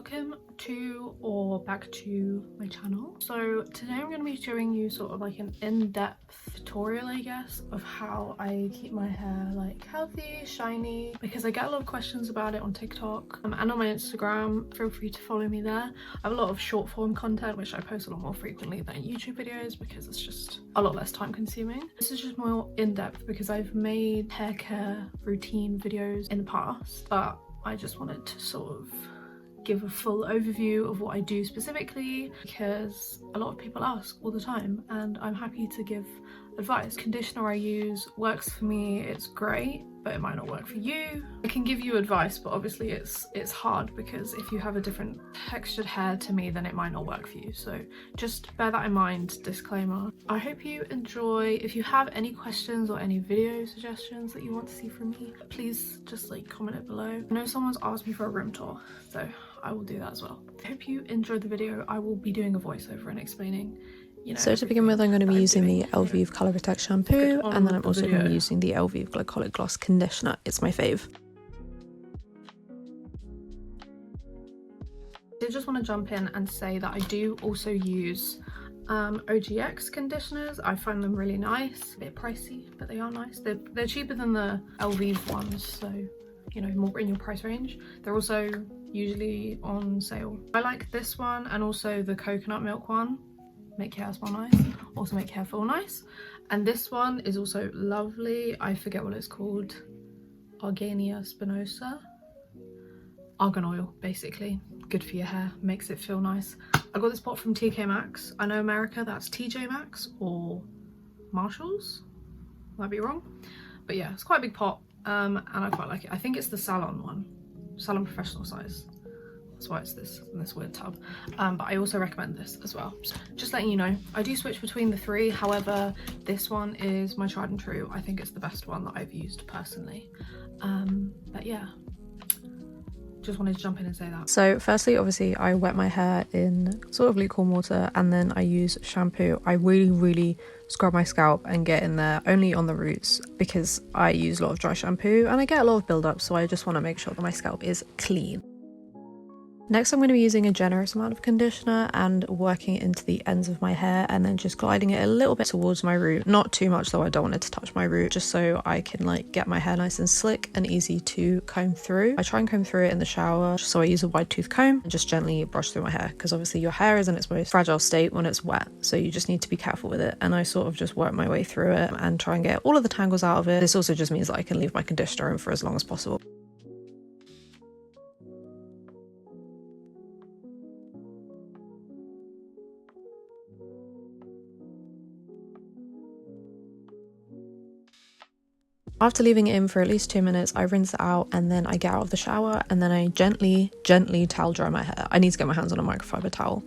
welcome to or back to my channel. So today I'm going to be showing you sort of like an in-depth tutorial, I guess, of how I keep my hair like healthy, shiny, because I get a lot of questions about it on TikTok and on my Instagram. Feel free to follow me there. I have a lot of short form content which I post a lot more frequently than YouTube videos because it's just a lot less time consuming. This is just more in-depth because I've made hair care routine videos in the past, but I just wanted to sort of give a full overview of what I do specifically because a lot of people ask all the time and I'm happy to give advice. Conditioner I use works for me, it's great, but it might not work for you. I can give you advice, but obviously it's hard because if you have a different textured hair to me, then it might not work for you. So just bear that in mind, disclaimer. I hope you enjoy. If you have any questions or any video suggestions that you want to see from me, please just like comment it below. I know someone's asked me for a room tour, so I will do that as well. I hope you enjoyed the video. I will be doing a voiceover and explaining, you know, so to begin with, I'm going to be using the Elvive Colour Protect shampoo, and then I'm also going to be using the Elvive Glycolic Gloss conditioner. It's my fave. I just want to jump in and say that I do also use OGX conditioners. I find them really nice, a bit pricey, but they are nice. They're cheaper than the Elvive ones, so you know, more in your price range. They're also usually on sale. I like this one and also the coconut milk one. Make your hair smell nice, also make your hair feel nice. And this one is also lovely. I forget what it's called. Argania spinosa. Argan oil, basically. Good for your hair, makes it feel nice. I got this pot from TK Maxx. I know America, that's TJ Maxx or Marshalls. Might be wrong. But yeah, it's quite a big pot and I quite like it. I think it's the Salon one, Salon Professional size. That's why it's this in this weird tub, but I also recommend this as well. So just letting you know, I do switch between the three. However, this one is my tried and true. I think it's the best one that I've used personally. But yeah, just wanted to jump in and say that. So firstly, obviously I wet my hair in sort of lukewarm water and then I use shampoo. I really scrub my scalp and get in there only on the roots because I use a lot of dry shampoo and I get a lot of buildup, so I just want to make sure that my scalp is clean. Next, I'm going to be using a generous amount of conditioner and working it into the ends of my hair and then just gliding it a little bit towards my root. Not too much though, I don't want it to touch my root, just so I can like get my hair nice and slick and easy to comb through. I try and comb through it in the shower, so I use a wide tooth comb and just gently brush through my hair because obviously your hair is in its most fragile state when it's wet, so you just need to be careful with it. And I sort of just work my way through it and try and get all of the tangles out of it. This also just means that I can leave my conditioner in for as long as possible. After leaving it in for at least 2 minutes, I rinse it out and then I get out of the shower and then I gently towel dry my hair. I need to get my hands on a microfiber towel.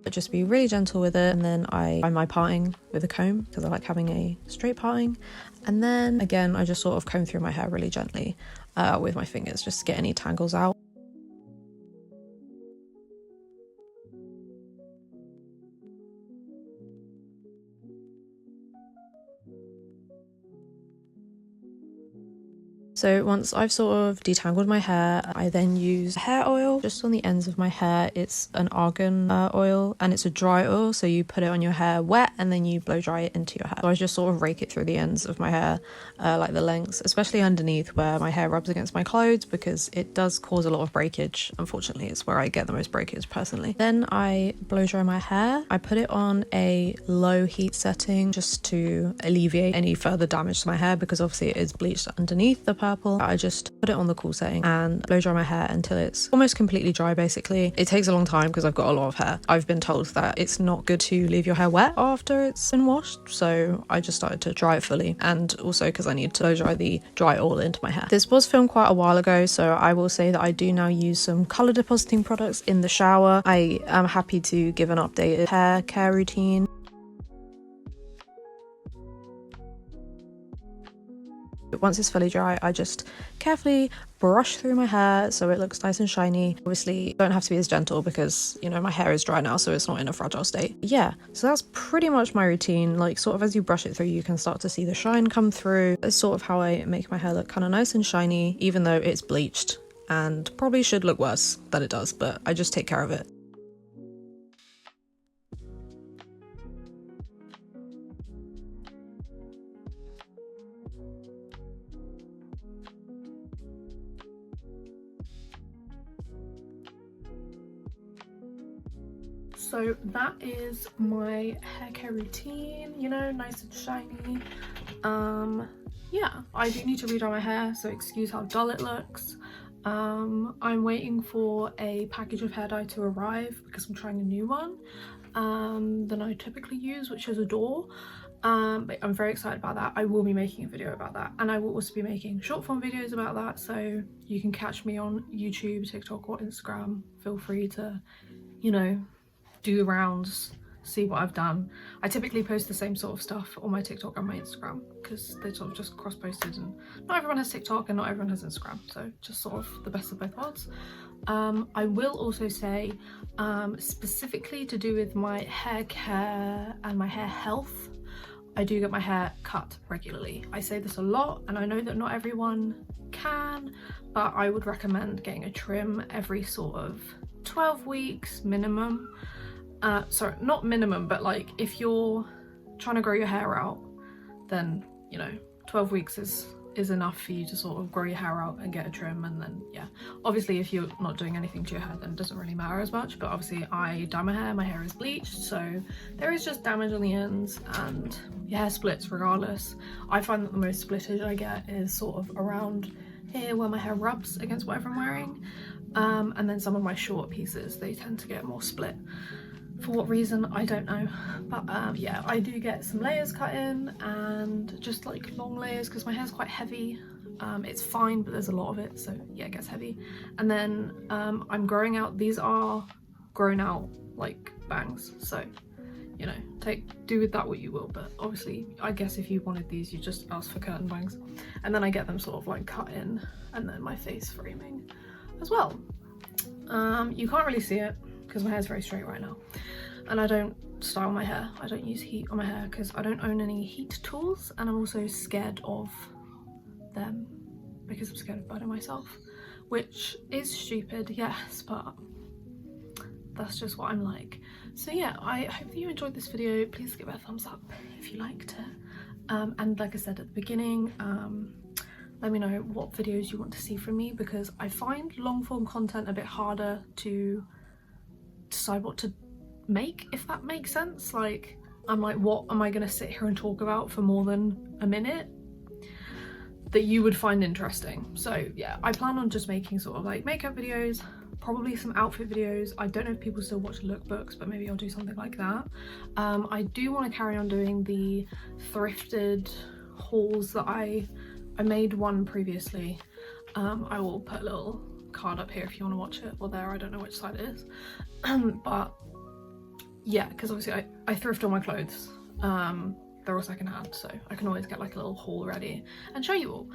But just be really gentle with it, and then I find my parting with a comb because I like having a straight parting. And then again, I just sort of comb through my hair really gently with my fingers just to get any tangles out. So once I've sort of detangled my hair, I then use hair oil just on the ends of my hair. It's an argan oil and it's a dry oil, so you put it on your hair wet and then you blow dry it into your hair. So I just sort of rake it through the ends of my hair, like the lengths, especially underneath where my hair rubs against my clothes because it does cause a lot of breakage. Unfortunately, it's where I get the most breakage personally. Then I blow dry my hair. I put it on a low heat setting just to alleviate any further damage to my hair because obviously it is bleached underneath the purple. I just put it on the cool setting and blow dry my hair until it's almost completely dry basically. It takes a long time because I've got a lot of hair. I've been told that it's not good to leave your hair wet after it's been washed, so I just started to dry it fully, and also because I need to blow dry the dry oil into my hair. This was filmed quite a while ago, so I will say that I do now use some colour depositing products in the shower. I am happy to give an updated hair care routine. Once it's fully dry, I just carefully brush through my hair so it looks nice and shiny. Obviously, don't have to be as gentle because, you know, my hair is dry now, so it's not in a fragile state. Yeah, so that's pretty much my routine. Like, sort of as you brush it through, you can start to see the shine come through. It's sort of how I make my hair look kind of nice and shiny, even though it's bleached and probably should look worse than it does, but I just take care of it. So that is my hair care routine, you know, nice and shiny. Yeah, I do need to redye my hair, so excuse how dull it looks. I'm waiting for a package of hair dye to arrive because I'm trying a new one than I typically use, which is a door. But I'm very excited about that. I will be making a video about that, and I will also be making short form videos about that, so you can catch me on YouTube, TikTok or Instagram. Feel free to, you know, do the rounds, see what I've done. I typically post the same sort of stuff on my TikTok and my Instagram because they're sort of just cross-posted, and not everyone has TikTok and not everyone has Instagram, so just sort of the best of both worlds. I will also say, specifically to do with my hair care and my hair health, I do get my hair cut regularly. I say this a lot, and I know that not everyone can, but I would recommend getting a trim every sort of 12 weeks minimum. Sorry, not minimum, but like if you're trying to grow your hair out, then, you know, 12 weeks is enough for you to sort of grow your hair out and get a trim. And then, yeah, obviously if you're not doing anything to your hair, then it doesn't really matter as much. But obviously I dye my hair is bleached, so there is just damage on the ends and your hair splits regardless. I find that the most splittage I get is sort of around here where my hair rubs against whatever I'm wearing, and then some of my short pieces, they tend to get more split. For what reason, I don't know, but yeah, I do get some layers cut in, and just like long layers because my hair's quite heavy. It's fine, but there's a lot of it, so yeah, it gets heavy. And then I'm growing out, these are grown out like bangs, so, you know, do with that what you will, but obviously I guess if you wanted these, you just ask for curtain bangs. And then I get them sort of like cut in, and then my face framing as well. You can't really see it because my hair's very straight right now, and I don't style my hair. I don't use heat on my hair because I don't own any heat tools, and I'm also scared of them because I'm scared of burning myself, which is stupid, yes, but that's just what I'm like. So yeah, I hope that you enjoyed this video. Please give it a thumbs up if you liked it, and like I said at the beginning, let me know what videos you want to see from me, because I find long form content a bit harder to decide what to make, if that makes sense. Like, I'm like, what am I gonna sit here and talk about for more than a minute that you would find interesting? So yeah, I plan on just making sort of like makeup videos, probably some outfit videos. I don't know if people still watch lookbooks, but maybe I'll do something like that. I do want to carry on doing the thrifted hauls that I made one previously. I will put a little card up here if you want to watch it, or there, I don't know which side it is. But yeah, because obviously I thrift all my clothes. They're all secondhand, so I can always get like a little haul ready and show you all,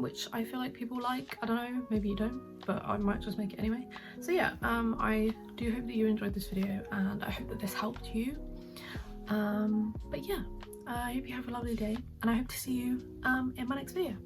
which I feel like people like. I don't know, maybe you don't, but I might just make it anyway. So yeah, I do hope that you enjoyed this video, and I hope that this helped you. But yeah, I hope you have a lovely day, and I hope to see you in my next video.